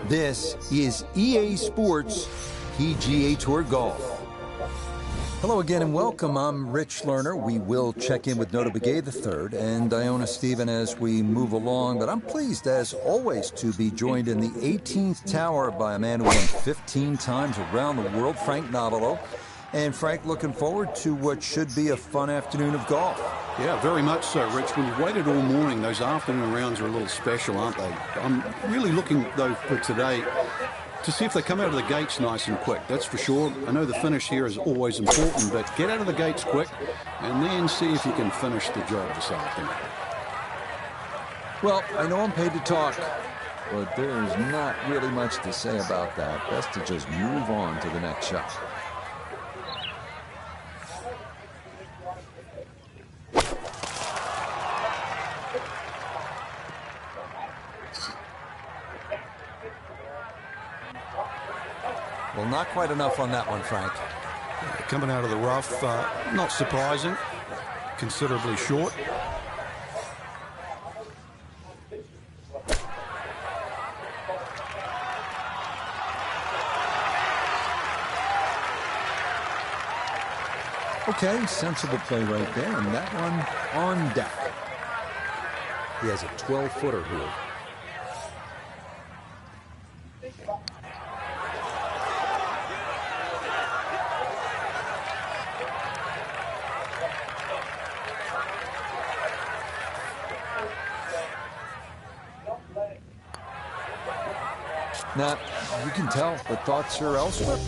This is EA Sports PGA Tour Golf. Hello again and welcome. I'm Rich Lerner. We will check in with Notah Begay III and Iona Stephen as we move along, but I'm pleased as always to be joined in the 18th tower by a man who won 15 times around the world, Frank Nobilo. And Frank, looking forward to what should be a fun afternoon of golf. Yeah, very much so, Rich. When you've waited all morning, those afternoon rounds are a little special, aren't they? I'm really looking, though, for today to see if they come out of the gates nice and quick. That's for sure. I know the finish here is always important, but get out of the gates quick and then see if you can finish the job this afternoon. Well, I know I'm paid to talk, but there's not really much to say about that. Best to just move on to the next shot. Well, not quite enough on that one, Frank. Coming out of the rough, not surprising, considerably short. Okay, sensible play right there, and that one on deck. He has a 12-footer here. Now, you can tell the thoughts are elsewhere.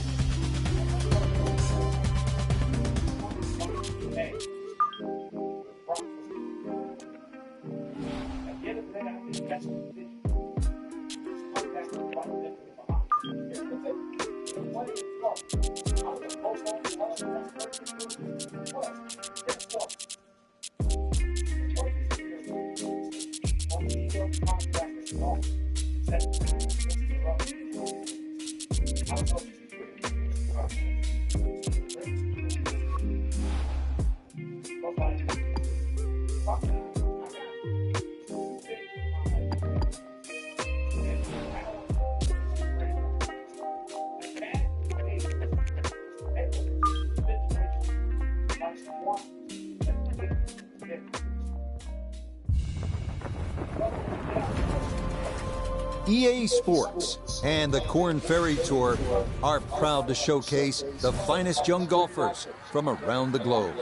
EA Sports and the Korn Ferry Tour are proud to showcase the finest young golfers from around the globe.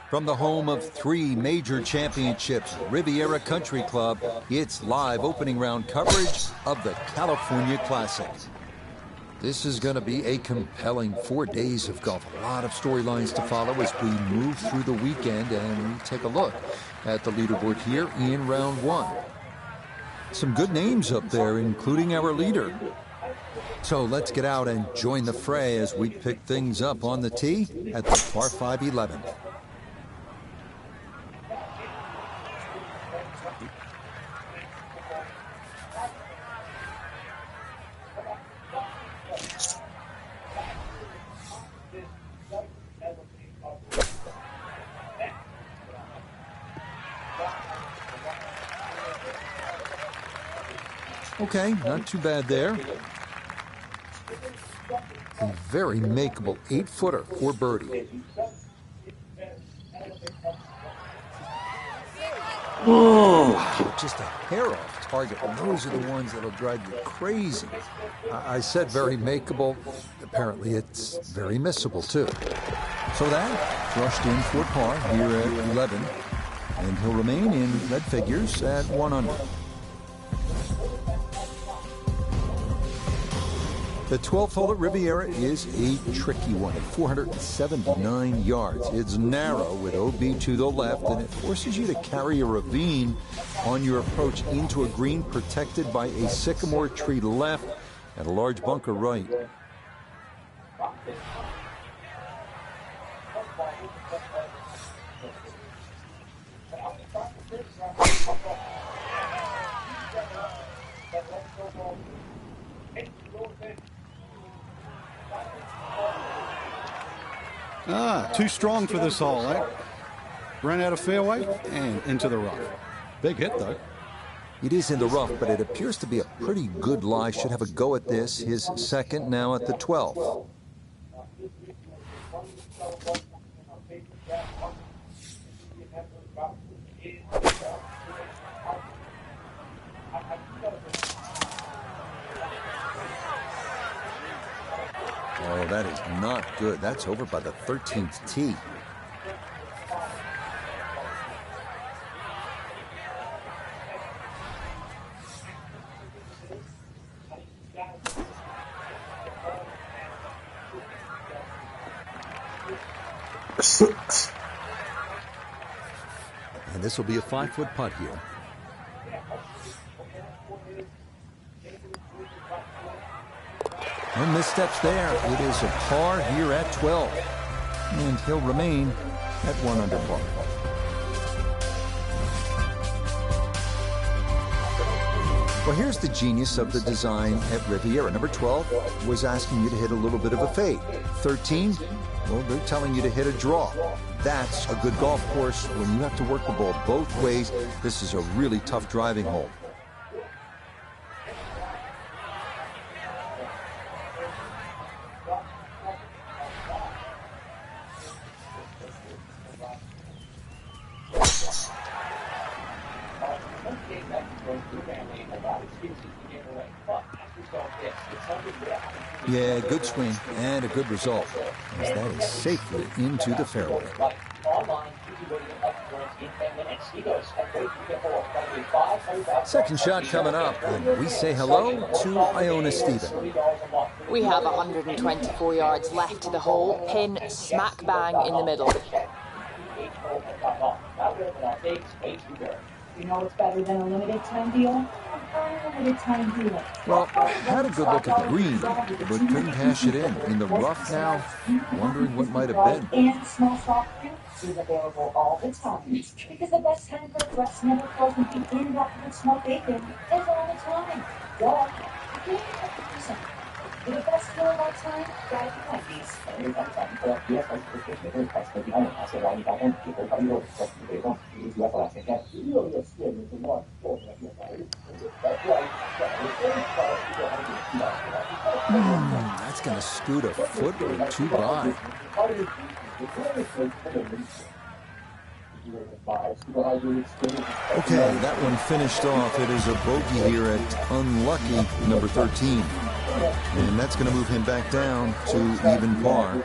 From the home of 3 major championships, Riviera Country Club, it's live opening round coverage of the California Classic. This is going to be a compelling 4 days of golf. A lot of storylines to follow as we move through the weekend, and we take a look at the leaderboard here in round 1. Some good names up there, including our leader. So let's get out and join the fray as we pick things up on the tee at the par 5 11. Okay, not too bad there. A very makeable 8-footer for birdie. Wow, just a hair off target. And those are the ones that'll drive you crazy. I said very makeable. Apparently it's very missable too. So that brushed in for par here at 11. And he'll remain in red figures at 1 under. The 12th hole at Riviera is a tricky one at 479 yards. It's narrow with OB to the left, and it forces you to carry a ravine on your approach into a green protected by a sycamore tree left and a large bunker right. Too strong for this hole, eh? Ran out of fairway and into the rough. Big hit, though. It is in the rough, but it appears to be a pretty good lie. Should have a go at this. His second now at the 12th. Oh, that is not good. That's over by the 13th tee. And this will be a 5-foot putt here. And missteps there. It is a par here at 12. And he'll remain at 1 under par. Well, here's the genius of the design at Riviera. Number 12 was asking you to hit a little bit of a fade. 13, well, they're telling you to hit a draw. That's a good golf course when you have to work the ball both ways. This is a really tough driving hole. Yeah, good swing and a good result, as that is safely into the fairway. Second shot coming up, and we say hello to Iona Stephen. We have 124 yards left to the hole, pin smack bang in the middle. You know what's better than a limited time deal? Limited time deal. Well, had a good look at the green, but couldn't cash it in. In the rough now, wondering what might have been. And small soft drink is available all the time. Because the best time for a dress never frozen feet in with small bacon is all the time. Duh. For the best deal of all time, grab the Wendy's. That's going to scoot a foot or two by. Okay, that one finished off. It is a bogey here at unlucky number 13. And that's going to move him back down to even par.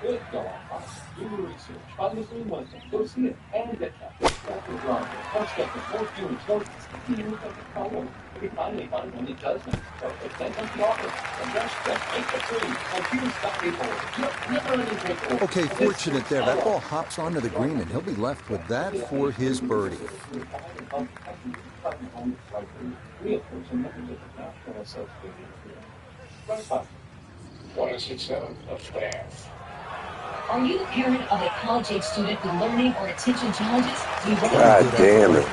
Do your research. Find the same Wednesday. Go see it and get that. Dr. John, first step is more viewers. If you finally find one that does make it perfect, then come the offer. And just make the tree. Computers stop people. Never any take. Okay, fortunate there. That ball hops onto the green, and he'll be left with that for his birdie. 167 of staff. Are you the parent of a college-age student with learning or attention challenges? God damn it.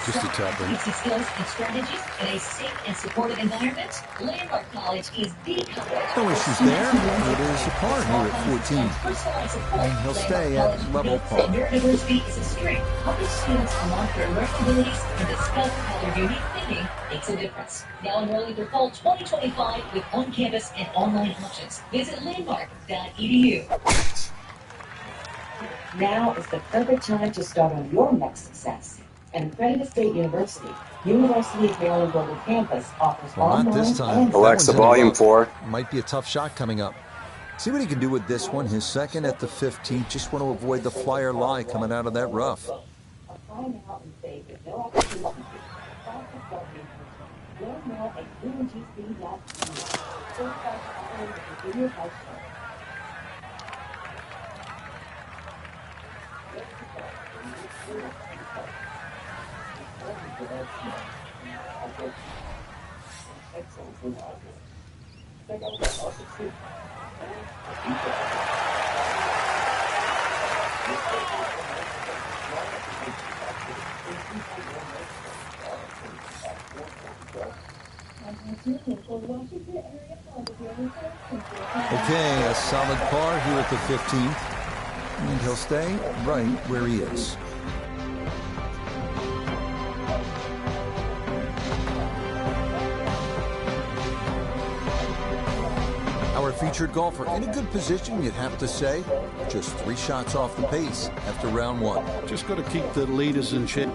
Just a tough one. Teaching skills and strategies in a safe and supportive environment? Landmark College is the college. No issues there. It is a par here at 14. And he'll stay at level par. Your university is a strength. Helping students unlock their learning abilities and discover how their unique thinking makes a difference. Now enrolling for fall 2025 with on-campus and online options. Visit landmark.edu. Now is the perfect time to start on your next success. And Accredited State University, University of Maryland Global Campus offers Well, not this time. Alexa, volume 4. Might be a tough shot coming up. See what he can do with this one. His second at the 15th. Just want to avoid the flyer lie coming out of that rough. Find out and save with no opportunity. Learn more at UNGC.com. Okay, a solid par here at the 15th, and he'll stay right where he is. Our featured golfer in a good position, you'd have to say. Just 3 shots off the pace after round 1. Just got to keep the leaders in check.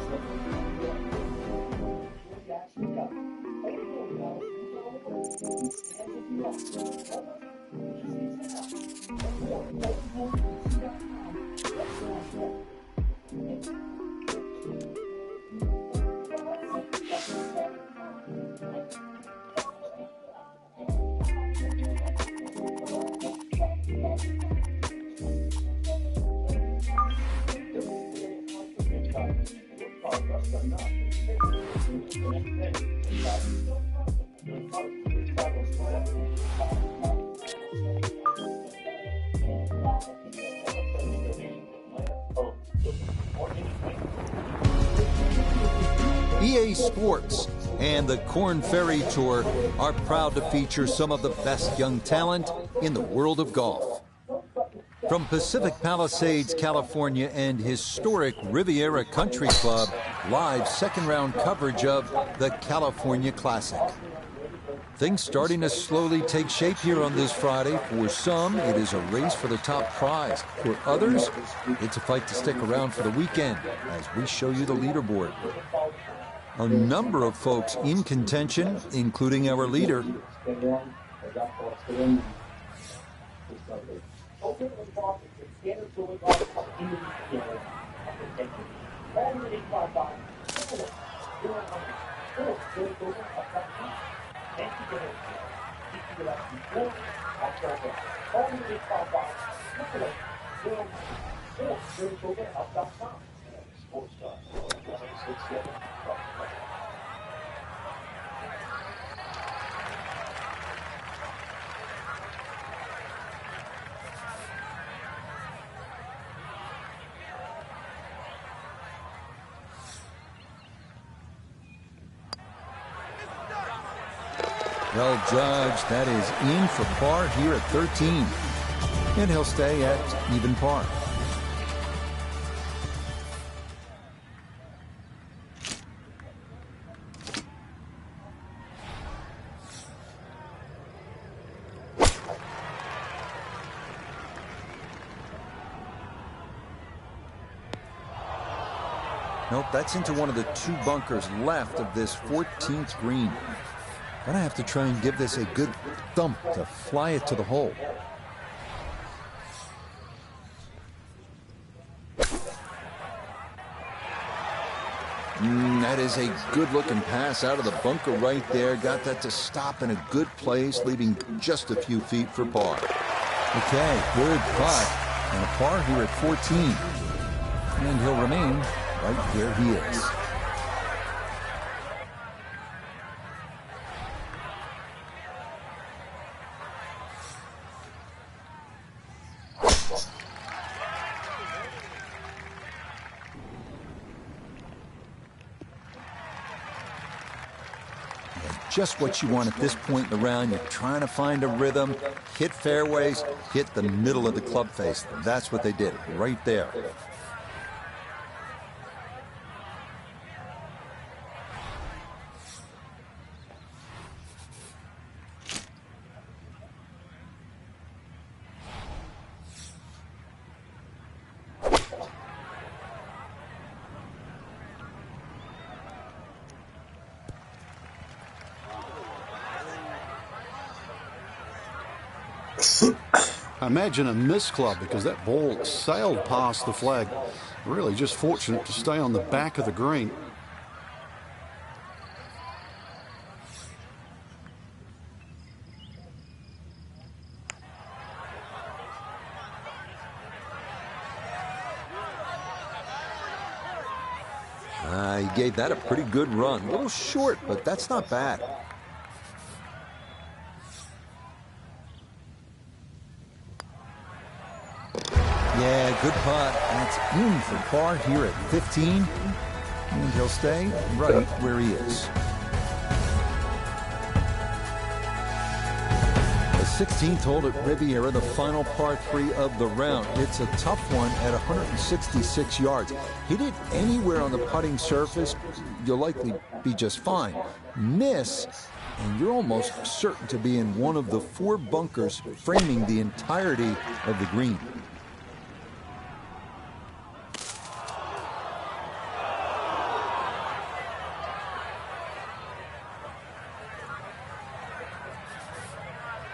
EA Sports and the Korn Ferry Tour are proud to feature some of the best young talent in the world of golf. From Pacific Palisades, California, and historic Riviera Country Club, live second-round coverage of the California Classic. Things starting to slowly take shape here on this Friday. For some, it is a race for the top prize. For others, it's a fight to stick around for the weekend as we show you the leaderboard. A number of folks in contention, including our leader. Well judged, that is in for par here at 13. And he'll stay at even par. Nope, that's into one of the 2 bunkers left of this 14th green. Gonna have to try and give this a good thump to fly it to the hole. That is a good-looking pass out of the bunker right there. Got that to stop in a good place, leaving just a few feet for par. Okay, good putt. And a par here at 14. And he'll remain right where he is. Just what you want at this point in the round. You're trying to find a rhythm, hit fairways, hit the middle of the club face. That's what they did right there. Imagine a missed club because that ball sailed past the flag. Really just fortunate to stay on the back of the green. Yeah, he gave that a pretty good run. A little short, but that's not bad. Yeah, good putt. That's in for par here at 15. And he'll stay right where he is. The 16th hole at Riviera, the final par 3 of the round. It's a tough one at 166 yards. Hit it anywhere on the putting surface, you'll likely be just fine. Miss, and you're almost certain to be in one of the 4 bunkers framing the entirety of the green.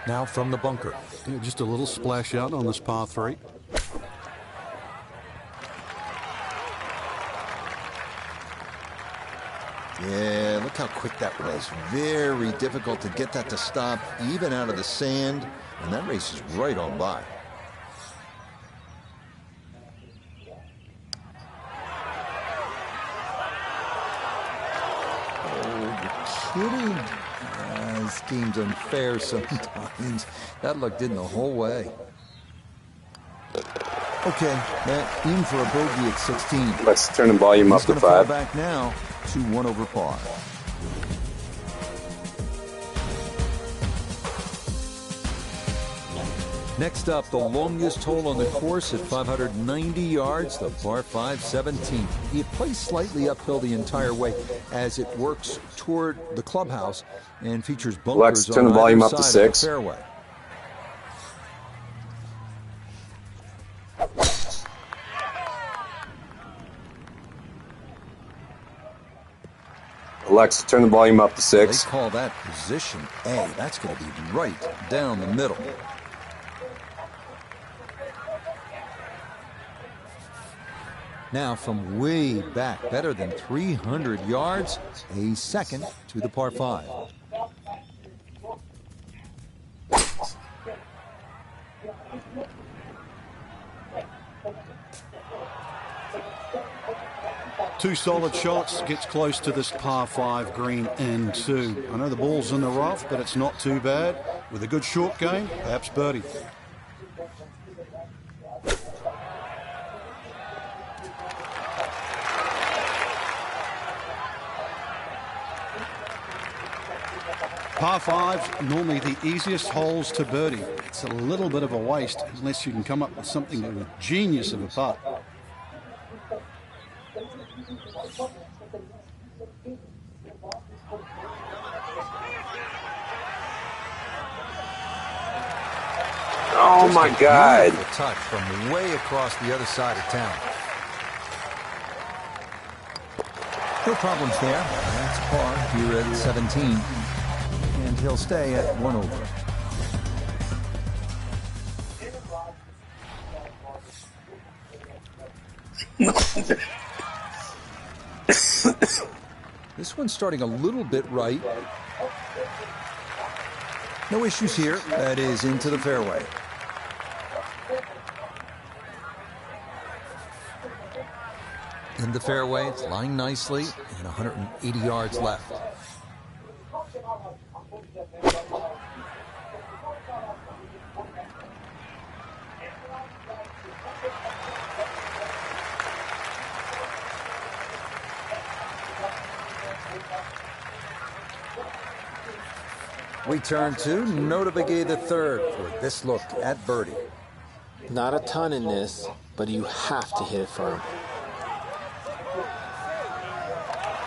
Now from the bunker. Yeah, just a little splash out on this par 3. Yeah, look how quick that was. Very difficult to get that to stop, even out of the sand. And that race is right on by. Oh, you're kidding. This game's unfair sometimes. That luck did the whole way. Okay, Matt in for a bogey at 16. Let's turn the volume up to 5. Fall back now to 1 over par. Next up, the longest hole on the course at 590 yards, the par 5 17. It plays slightly uphill the entire way as it works toward the clubhouse and features bunkers Lex, turn the on volume either up to side of the 6. fairway. Alexa, turn the volume up to 6. They call that position A. That's going to be right down the middle. Now from way back, better than 300 yards, a second to the par 5. Two solid shots, gets close to this par 5 green and 2. I know the ball's in the rough, but it's not too bad. With a good short game, perhaps birdie. Par 5, normally the easiest holes to birdie. It's a little bit of a waste unless you can come up with something of a genius of a putt. Oh my God. A touch from way across the other side of town. No problems there. That's par here at 17. And he'll stay at 1 over. This one's starting a little bit right. No issues here. That is into the fairway. In the fairway, it's lying nicely, and 180 yards left. We turn to Notah Begay III for this look at birdie. Not a ton in this, but you have to hit it firm.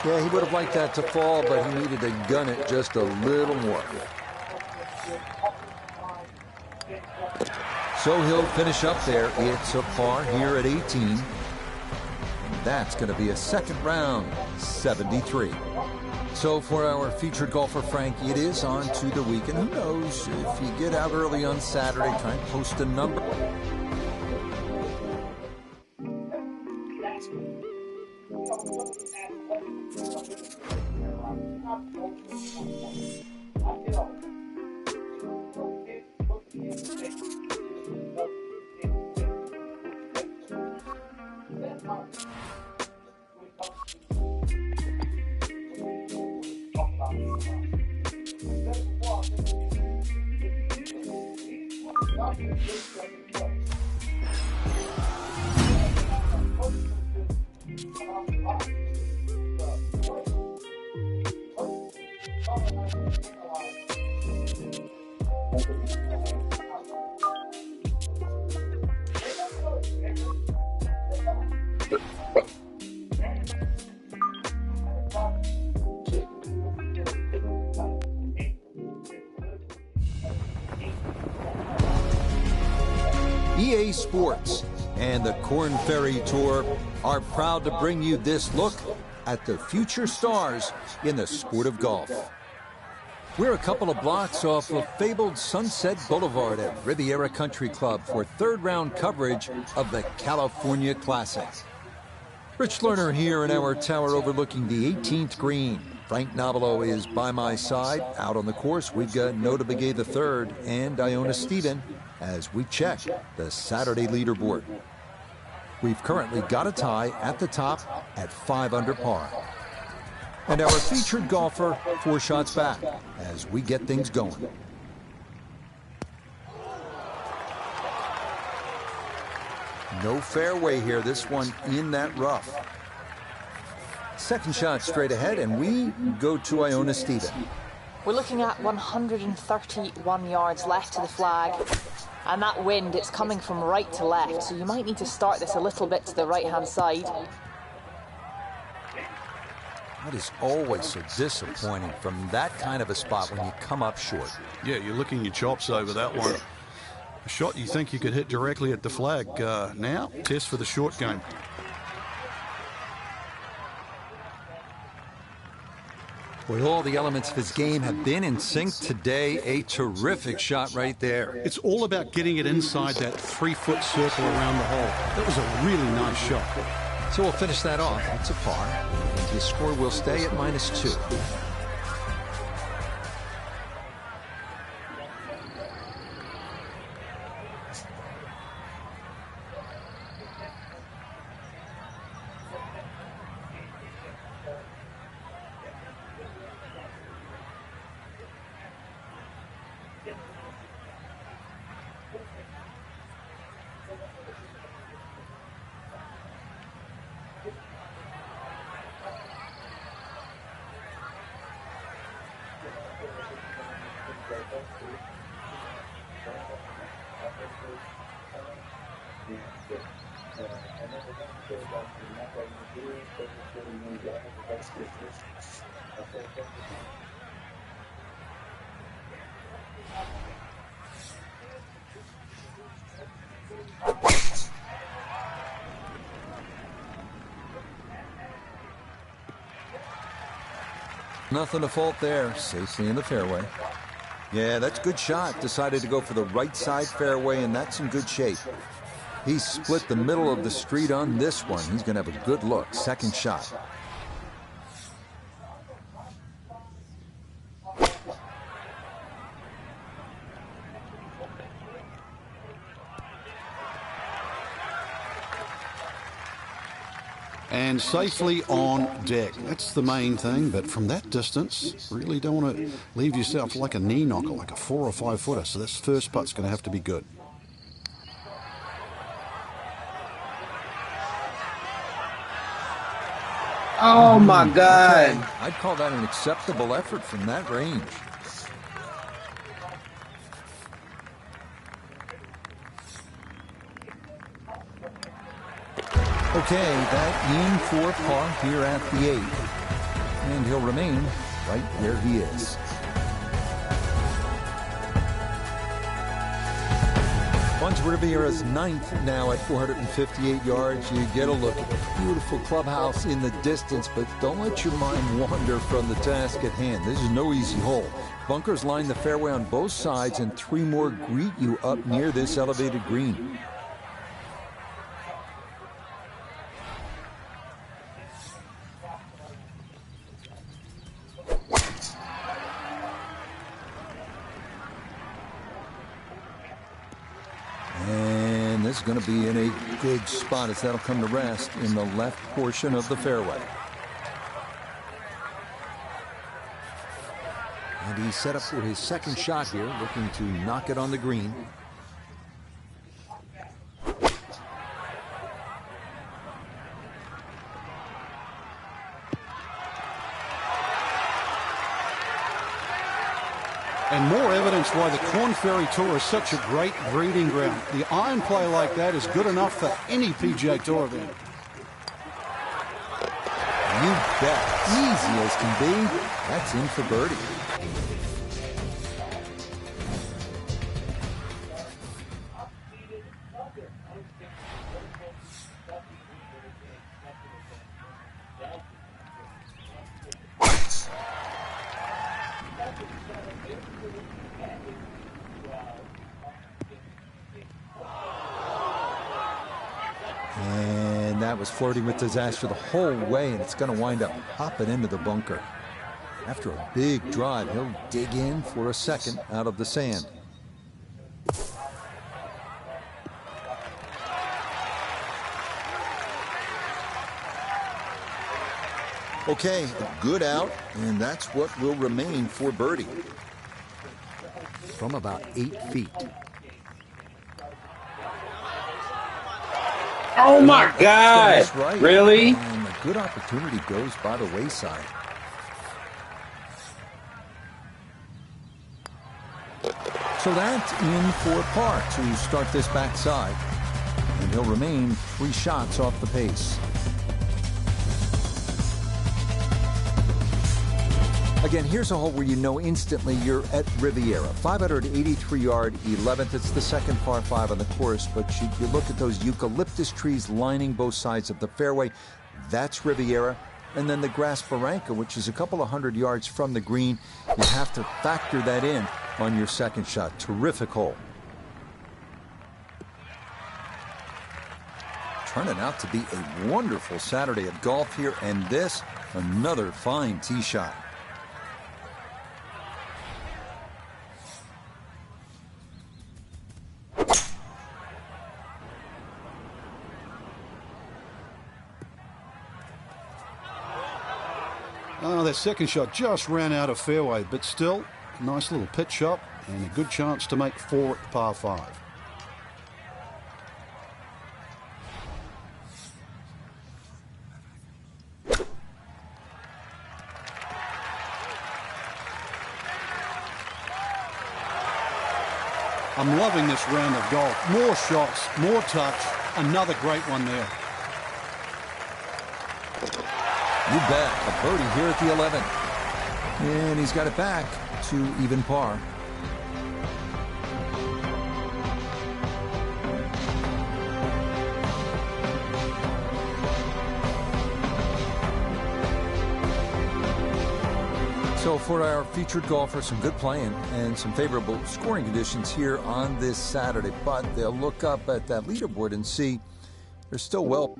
Yeah, he would have liked that to fall, but he needed to gun it just a little more. So he'll finish up there. It's a par here at 18. And that's going to be a second round, 73. So for our featured golfer, Frank, it is on to the weekend. Who knows, if you get out early on Saturday, try and post a number. EA Sports and the Korn Ferry Tour are proud to bring you this look at the future stars in the sport of golf. We're a couple of blocks off of fabled Sunset Boulevard at Riviera Country Club for third-round coverage of the California Classic. Rich Lerner here in our tower overlooking the 18th green. Frank Nobilo is by my side. Out on the course, we've got Notah Begay III and Iona Stephen as we check the Saturday leaderboard. We've currently got a tie at the top at 5 under par. And our featured golfer 4 shots back as we get things going. No fairway here, this one in that rough. Second shot straight ahead, and we go to Iona Stephen. We're looking at 131 yards left to the flag. And that wind, it's coming from right to left, so you might need to start this a little bit to the right-hand side. That is always so disappointing from that kind of a spot when you come up short. Yeah, you're licking your chops over that one. A shot you think you could hit directly at the flag. Now, test for the short game. Boy, all the elements of his game have been in sync today. A terrific shot right there. It's all about getting it inside that 3-foot circle around the hole. That was a really nice shot. So we'll finish that off. It's a par. And his score will stay at -2. Nothing to fault there. Safely in the fairway. Yeah, that's a good shot. Decided to go for the right side fairway, and that's in good shape. He split the middle of the street on this one. He's going to have a good look. Second shot. And safely on deck. That's the main thing, but from that distance, really don't want to leave yourself like a knee knocker, like a 4 or 5 footer. So this first putt's going to have to be good. Oh my God. I'd call that an acceptable effort from that range. Okay, that in for par here at the 8th. And he'll remain right where he is. Once Riviera's 9th now at 458 yards. You get a look at the beautiful clubhouse in the distance, but don't let your mind wander from the task at hand. This is no easy hole. Bunkers line the fairway on both sides, and 3 more greet you up near this elevated green. And this is going to be in a good spot as that'll come to rest in the left portion of the fairway. And he's set up for his second shot here, looking to knock it on the green. And more evidence why the Korn Ferry Tour is such a great breeding ground. The iron play like that is good enough for any PGA Tour event. You bet. Easy as can be. That's in for birdie. And that was flirting with disaster the whole way, and it's going to wind up hopping into the bunker. After a big drive, he'll dig in for a second out of the sand. Okay, a good out, and that's what will remain for birdie. From about 8 feet. Oh my God! Right. Really? And a good opportunity goes by the wayside. So that's in for par to start this backside. And he'll remain 3 shots off the pace. Again, here's a hole where you know instantly you're at Riviera. 583-yard 11th. It's the second par 5 on the course, but you look at those eucalyptus trees lining both sides of the fairway. That's Riviera. And then the Grass Barranca, which is a couple of 100 yards from the green. You have to factor that in on your second shot. Terrific hole. Turning out to be a wonderful Saturday of golf here, and this, another fine tee shot. Oh, that second shot just ran out of fairway, but still, a nice little pitch shot and a good chance to make 4 at par 5. I'm loving this round of golf. More shots, more touch, another great one there. You bet. A birdie here at the 11th. And he's got it back to even par. So for our featured golfers, some good playing and some favorable scoring conditions here on this Saturday. But they'll look up at that leaderboard and see they're still well.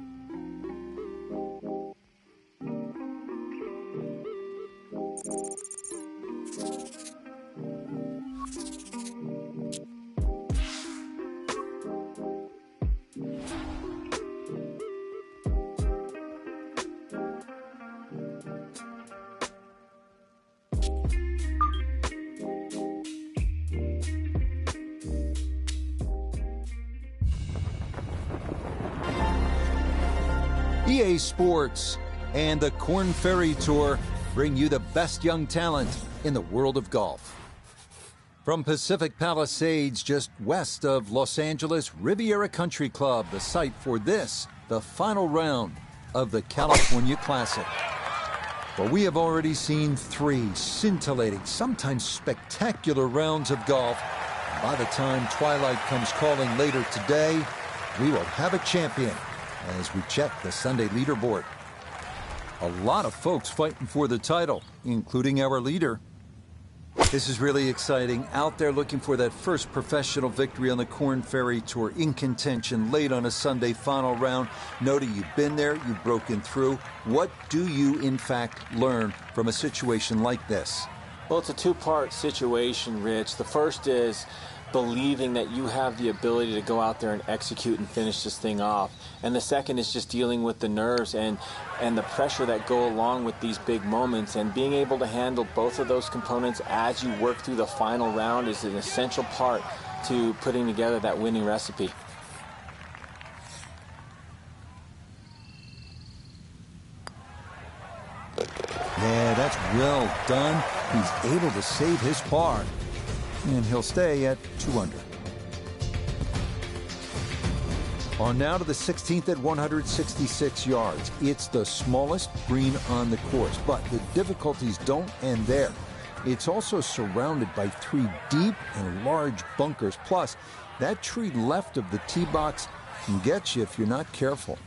EA Sports and the Korn Ferry Tour bring you the best young talent in the world of golf. From Pacific Palisades, just west of Los Angeles, Riviera Country Club, the site for this, the final round of the California Classic. Well, we have already seen 3 scintillating, sometimes spectacular rounds of golf. By the time twilight comes calling later today, we will have a champion as we check the Sunday leaderboard. A lot of folks fighting for the title, including our leader. This is really exciting. Out there looking for that first professional victory on the Korn Ferry Tour, in contention late on a Sunday final round. Nody, you've been there, you've broken through. What do you, in fact, learn from a situation like this? Well, it's a 2-part situation, Rich. The first is believing that you have the ability to go out there and execute and finish this thing off. And the second is just dealing with the nerves and the pressure that go along with these big moments, and being able to handle both of those components as you work through the final round is an essential part to putting together that winning recipe. Yeah, that's well done. He's able to save his par. And he'll stay at 2 under. On now to the 16th at 166 yards. It's the smallest green on the course, but the difficulties don't end there. It's also surrounded by 3 deep and large bunkers. Plus, that tree left of the tee box can get you if you're not careful.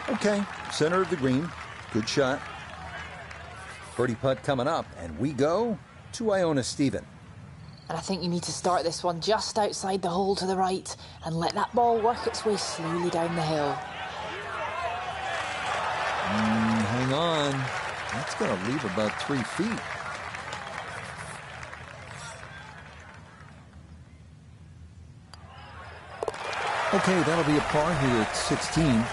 Okay, center of the green. Good shot. Birdie putt coming up, and we go to Iona Stephen. And I think you need to start this one just outside the hole to the right and let that ball work its way slowly down the hill. Hang on. That's going to leave about 3 feet. Okay, that'll be a par here at 16.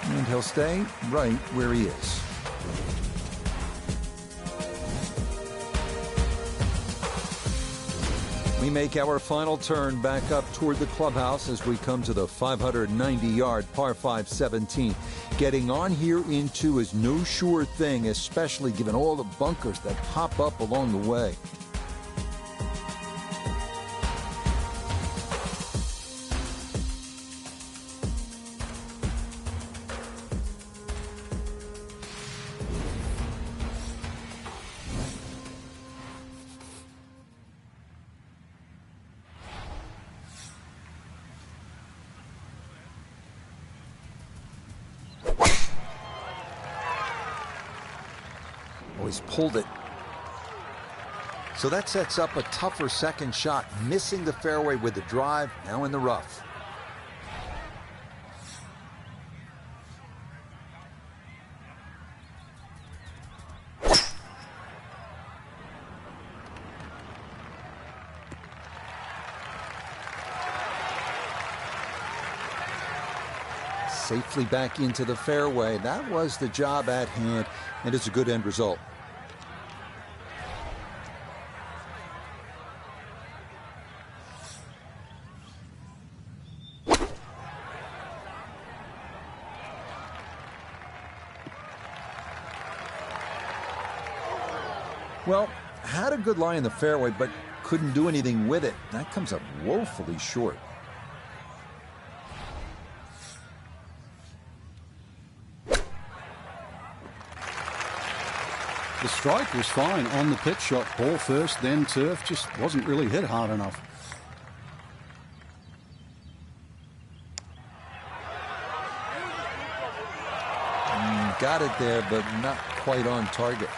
And he'll stay right where he is. We make our final turn back up toward the clubhouse as we come to the 590-yard par 5 17. Getting on here in 2 is no sure thing, especially given all the bunkers that pop up along the way. He's pulled it. So that sets up a tougher second shot, missing the fairway with the drive, now in the rough. Safely back into the fairway. That was the job at hand, and it's a good end result. Well, had a good lie in the fairway, but couldn't do anything with it. That comes up woefully short. The strike was fine on the pitch shot. Ball first, then turf. Just wasn't really hit hard enough. Got it there, but not quite on target.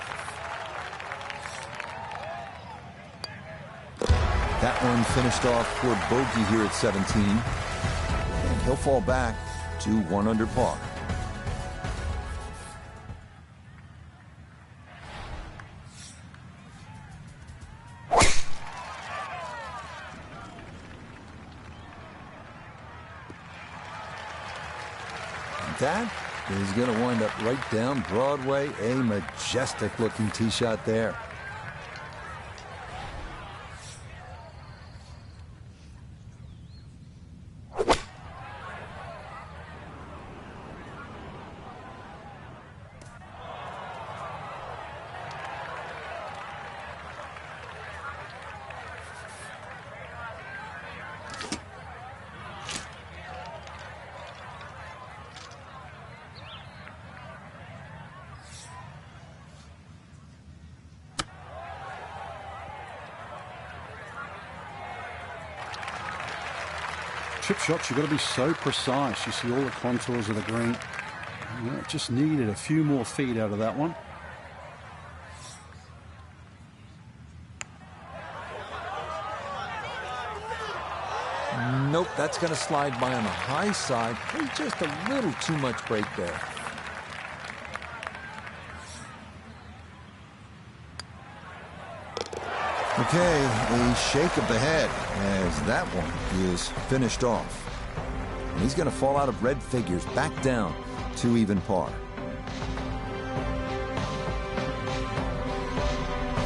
That one finished off for bogey here at 17. And he'll fall back to 1 under par. That is going to wind up right down Broadway. A majestic looking tee shot there. Chip shots, you've got to be so precise. You see all the contours of the green. Yeah, just needed a few more feet out of that one. Nope, that's going to slide by on the high side. There's just a little too much break there. Okay, a shake of the head as that one is finished off. And he's going to fall out of red figures back down to even par.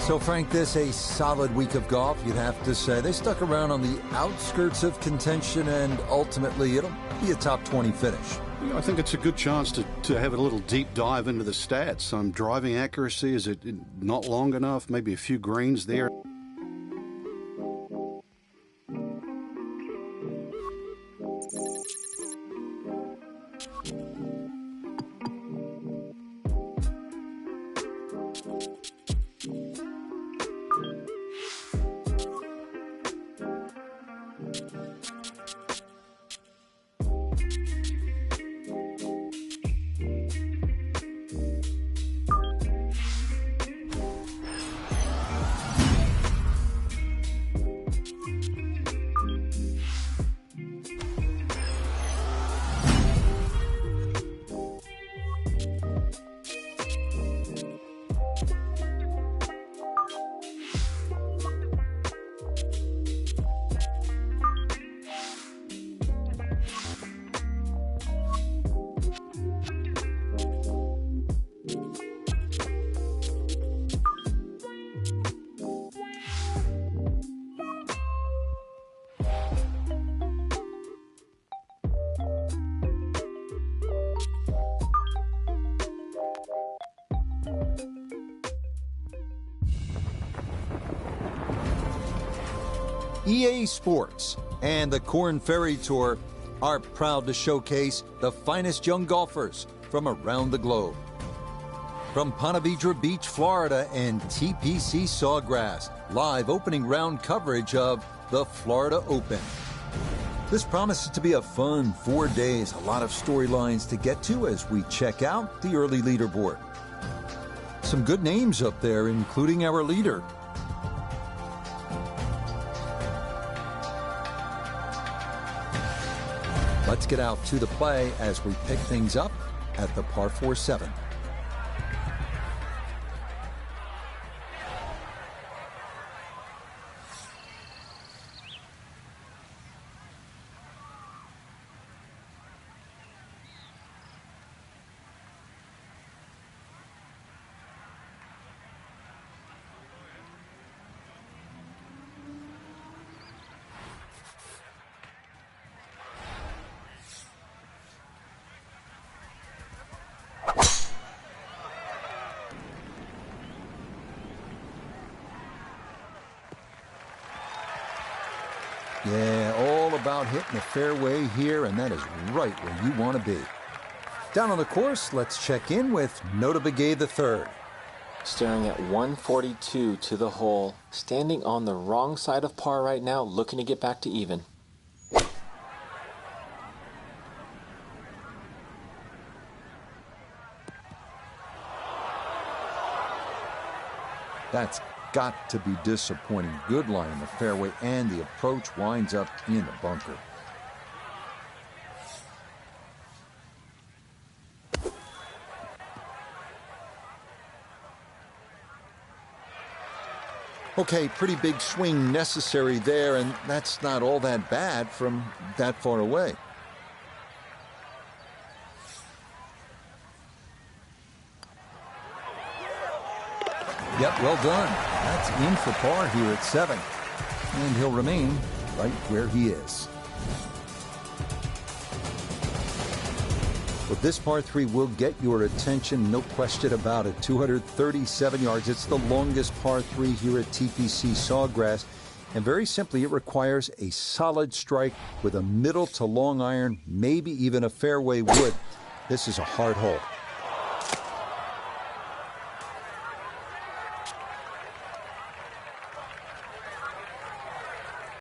So, Frank, this a solid week of golf, you'd have to say. They stuck around on the outskirts of contention, and ultimately it'll be a top 20 finish. I think it's a good chance to have a little deep dive into the stats. Driving accuracy, is it not long enough? Maybe a few greens there. EA Sports and the Korn Ferry Tour are proud to showcase the finest young golfers from around the globe. From Ponte Vedra Beach, Florida, and TPC Sawgrass, live opening round coverage of the Florida Open. This promises to be a fun 4 days, a lot of storylines to get to as we check out the early leaderboard. Some good names up there, including our leader. Let's get out to the play as we pick things up at the par 4-7. Yeah, all about hitting the fairway here, and that is right where you want to be. Down on the course, let's check in with Notah Begay III. Staring at 142 to the hole, standing on the wrong side of par right now, looking to get back to even. That's got to be disappointing. Good line in the fairway, and the approach winds up in the bunker. Okay, pretty big swing necessary there, and that's not all that bad from that far away. Yep, well done. That's in for par here at 7. And he'll remain right where he is. Well, this par 3 will get your attention, no question about it. 237 yards. It's the longest par 3 here at TPC Sawgrass. And very simply, it requires a solid strike with a middle to long iron, maybe even a fairway wood. This is a hard hole.